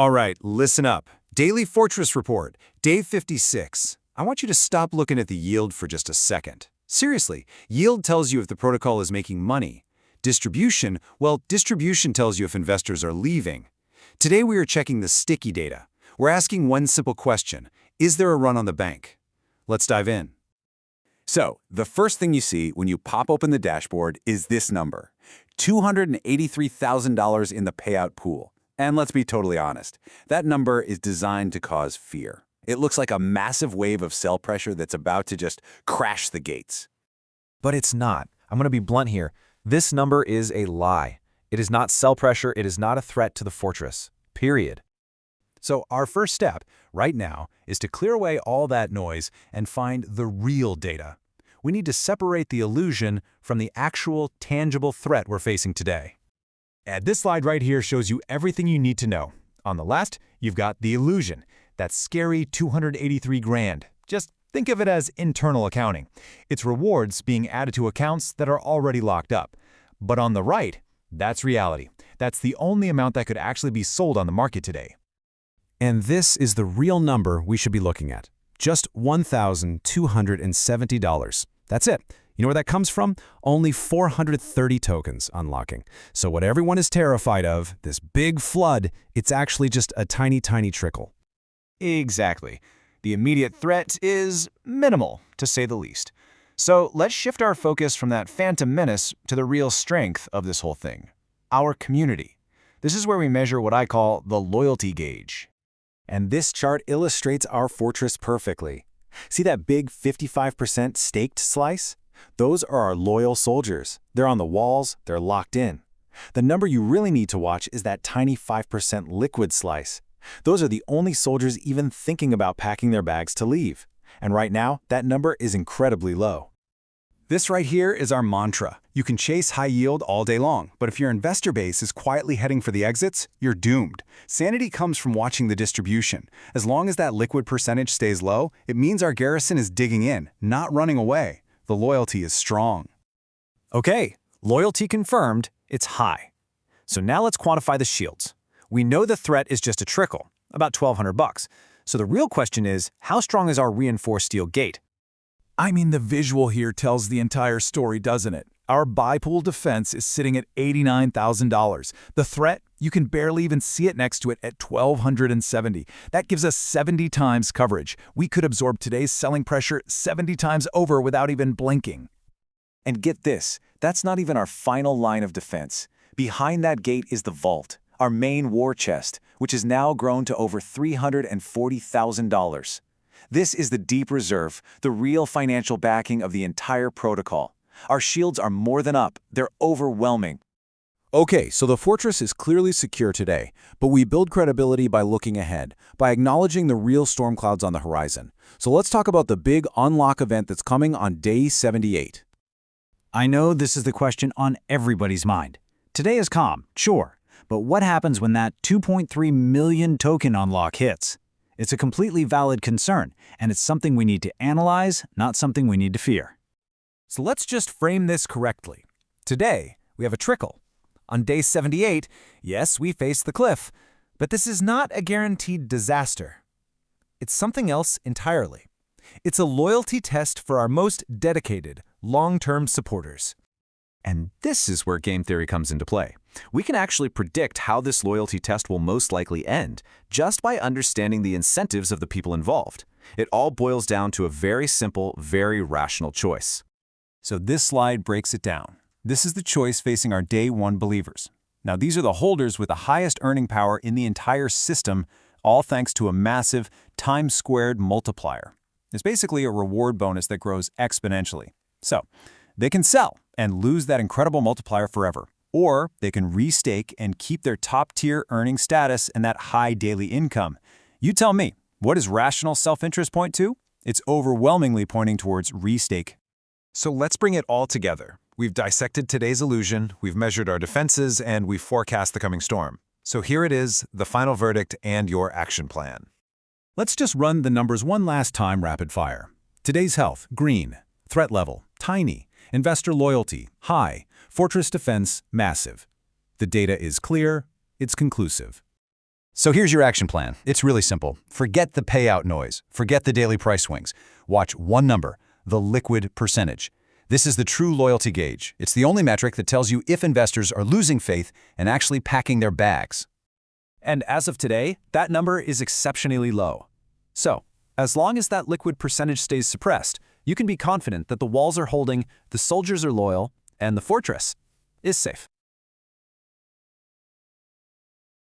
All right, listen up. Daily Fortress Report, day 56. I want you to stop looking at the yield for just a second. Seriously, yield tells you if the protocol is making money. Distribution, well, distribution tells you if investors are leaving. Today we are checking the sticky data. We're asking one simple question: is there a run on the bank? Let's dive in. So, the first thing you see when you pop open the dashboard is this number, $283,000 in the payout pool. And let's be totally honest, that number is designed to cause fear. It looks like a massive wave of sell pressure that's about to just crash the gates. But it's not. I'm going to be blunt here. This number is a lie. It is not sell pressure. It is not a threat to the fortress. Period. So our first step right now is to clear away all that noise and find the real data. We need to separate the illusion from the actual, tangible threat we're facing today. And this slide right here shows you everything you need to know. On the left, you've got the illusion, that scary 283 grand. Just think of it as internal accounting. It's rewards being added to accounts that are already locked up. But on the right, that's reality. That's the only amount that could actually be sold on the market today. And this is the real number we should be looking at. Just $1,270. That's it. You know where that comes from? Only 430 tokens unlocking. So what everyone is terrified of, this big flood, it's actually just a tiny, tiny trickle. Exactly. The immediate threat is minimal, to say the least. So let's shift our focus from that phantom menace to the real strength of this whole thing, our community. This is where we measure what I call the loyalty gauge. And this chart illustrates our fortress perfectly. See that big 55% staked slice? Those are our loyal soldiers. They're on the walls, they're locked in. The number you really need to watch is that tiny 5% liquid slice. Those are the only soldiers even thinking about packing their bags to leave. And right now, that number is incredibly low. This right here is our mantra. You can chase high yield all day long, but if your investor base is quietly heading for the exits, you're doomed. Sanity comes from watching the distribution. As long as that liquid percentage stays low, it means our garrison is digging in, not running away. The loyalty is strong. Okay, loyalty confirmed, it's high. So now let's quantify the shields. We know the threat is just a trickle, about $1,200. So the real question is, how strong is our reinforced steel gate? I mean, the visual here tells the entire story, doesn't it? Our buy pool defense is sitting at $89,000. The threat, you can barely even see it next to it at $1,270. That gives us 70 times coverage. We could absorb today's selling pressure 70 times over without even blinking. And get this, that's not even our final line of defense. Behind that gate is the vault, our main war chest, which has now grown to over $340,000. This is the deep reserve, the real financial backing of the entire protocol. Our shields are more than up, they're overwhelming. Okay, so the fortress is clearly secure today, but we build credibility by looking ahead, by acknowledging the real storm clouds on the horizon. So let's talk about the big unlock event that's coming on day 78. I know this is the question on everybody's mind. Today is calm, sure, but what happens when that 2.3 million token unlock hits? It's a completely valid concern, and it's something we need to analyze, not something we need to fear. So let's just frame this correctly. Today, we have a trickle. On day 78, yes, we face the cliff, but this is not a guaranteed disaster. It's something else entirely. It's a loyalty test for our most dedicated, long-term supporters. And this is where game theory comes into play. We can actually predict how this loyalty test will most likely end just by understanding the incentives of the people involved. It all boils down to a very simple, very rational choice. So this slide breaks it down. This is the choice facing our day one believers. Now these are the holders with the highest earning power in the entire system, all thanks to a massive times squared multiplier. It's basically a reward bonus that grows exponentially. So they can sell and lose that incredible multiplier forever, or they can restake and keep their top-tier earning status and that high daily income. You tell me, what does rational self-interest point to? It's overwhelmingly pointing towards restake. So let's bring it all together. We've dissected today's illusion, we've measured our defenses, and we've forecast the coming storm. So here it is, the final verdict and your action plan. Let's just run the numbers one last time rapid fire. Today's health, green. Threat level, tiny. Investor loyalty, high. Fortress defense, massive. The data is clear, it's conclusive. So here's your action plan. It's really simple. Forget the payout noise. Forget the daily price swings. Watch one number, the liquid percentage. This is the true loyalty gauge. It's the only metric that tells you if investors are losing faith and actually packing their bags. And as of today, that number is exceptionally low. So, as long as that liquid percentage stays suppressed, you can be confident that the walls are holding, the soldiers are loyal, and the fortress is safe.